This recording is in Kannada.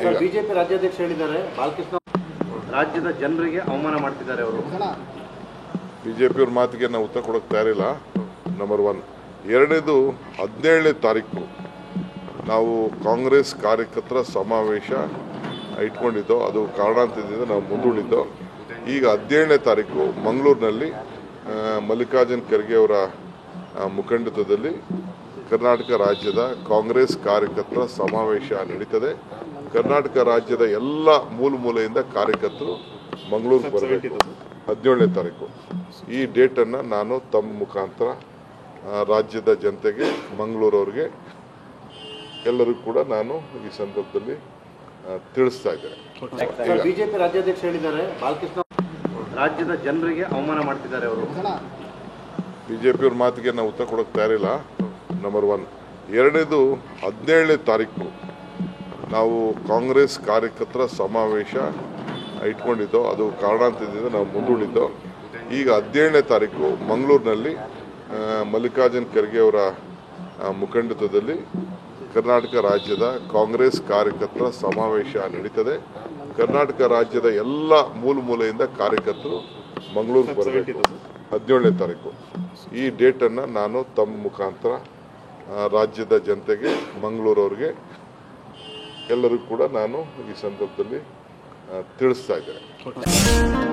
ಬಿಜೆಪಿ ರಾಜ್ಯಾಧ್ಯಕ್ಷ ಹೇಳಿದ್ದಾರೆ ಬಾಲಕೃಷ್ಣ ರಾಜ್ಯದ ಜನರಿಗೆ ಅವಮಾನ ಮಾಡ್ತಿದ್ದಾರೆ ಅವರು. ಬಿಜೆಪಿಯವ್ರ ಮಾತಿಗೆ ನಾವು ಉತ್ತರ ಕೊಡೋಕೆ ತಯಾರಿಲ್ಲ. ನಂಬರ್ 1. ಎರಡನೇದು 17ನೇ ತಾರೀಕು ನಾವು ಕಾಂಗ್ರೆಸ್ ಕಾರ್ಯಕರ್ತರ ಸಮಾವೇಶ ಇಟ್ಕೊಂಡಿದ್ದೋ, ಅದು ಕಾರಣಾಂತರದಿಂದ ನಾವು ಮುಂದೂಡಿದ್ದೋ. ಈಗ 17ನೇ ತಾರೀಕು ಮಂಗಳೂರಿನಲ್ಲಿ ಮಲ್ಲಿಕಾರ್ಜುನ್ ಖರ್ಗೆ ಅವರ ಮುಖಂಡತ್ವದಲ್ಲಿ ಕರ್ನಾಟಕ ರಾಜ್ಯದ ಕಾಂಗ್ರೆಸ್ ಕಾರ್ಯಕರ್ತರ ಸಮಾವೇಶ ನಡೀತದೆ. ಕರ್ನಾಟಕ ರಾಜ್ಯದ ಎಲ್ಲ ಮೂಲೆಯಿಂದ ಕಾರ್ಯಕರ್ತರು ಮಂಗಳೂರಿಗೆ ಬರಬೇಕು 17ನೇ ತಾರೀಕು. ಈ ಡೇಟನ್ನು ನಾನು ತಮ್ಮ ಮುಖಾಂತರ ರಾಜ್ಯದ ಜನತೆಗೆ, ಮಂಗಳೂರವ್ರಿಗೆ ಎಲ್ಲರಿಗೂ ಕೂಡ ನಾನು ಈ ಸಂದರ್ಭದಲ್ಲಿ ತಿಳಿಸ್ತಾ ಇದ್ದೇನೆ. ಬಿಜೆಪಿ ರಾಜ್ಯಾಧ್ಯಕ್ಷ ಹೇಳಿದ್ದಾರೆ ಬಾಲಕೃಷ್ಣ ರಾಜ್ಯದ ಜನರಿಗೆ ಅವಮಾನ ಮಾಡ್ತಿದ್ದಾರೆ ಅವರು. ಬಿಜೆಪಿಯವ್ರ ಮಾತಿಗೆ ನಾವು ಉತ್ತರ ಕೊಡೋಕೆ ತಯಾರಿಲ್ಲ. ನಂಬರ್ 1. ಎರಡನೇದು 17ನೇ ತಾರೀಕು ನಾವು ಕಾಂಗ್ರೆಸ್ ಕಾರ್ಯಕರ್ತರ ಸಮಾವೇಶ ಇಟ್ಕೊಂಡಿದ್ದೋ, ಅದು ಕಾರಣಾಂತರದಿಂದ ನಾವು ಮುಂದೂಡಿದ್ದೋ. ಈಗ 17ನೇ ತಾರೀಕು ಮಂಗಳೂರಿನಲ್ಲಿ ಮಲ್ಲಿಕಾರ್ಜುನ್ ಖರ್ಗೆ ಅವರ ಮುಖಂಡತ್ವದಲ್ಲಿ ಕರ್ನಾಟಕ ರಾಜ್ಯದ ಕಾಂಗ್ರೆಸ್ ಕಾರ್ಯಕರ್ತರ ಸಮಾವೇಶ ನಡೀತದೆ. ಕರ್ನಾಟಕ ರಾಜ್ಯದ ಎಲ್ಲ ಮೂಲೆಯಿಂದ ಕಾರ್ಯಕರ್ತರು ಮಂಗಳೂರಿಗೆ ಬರಬೇಕು 17ನೇ ತಾರೀಕು. ಈ ಡೇಟನ್ನು ನಾನು ತಮ್ಮ ಮುಖಾಂತರ ರಾಜ್ಯದ ಜನತೆಗೆ, ಮಂಗಳೂರವ್ರಿಗೆ ಎಲ್ಲರಿಗೂ ಕೂಡ ನಾನು ಈ ಸಂದರ್ಭದಲ್ಲಿ ತಿಳಿಸ್ತಾ ಇದ್ದೇನೆ.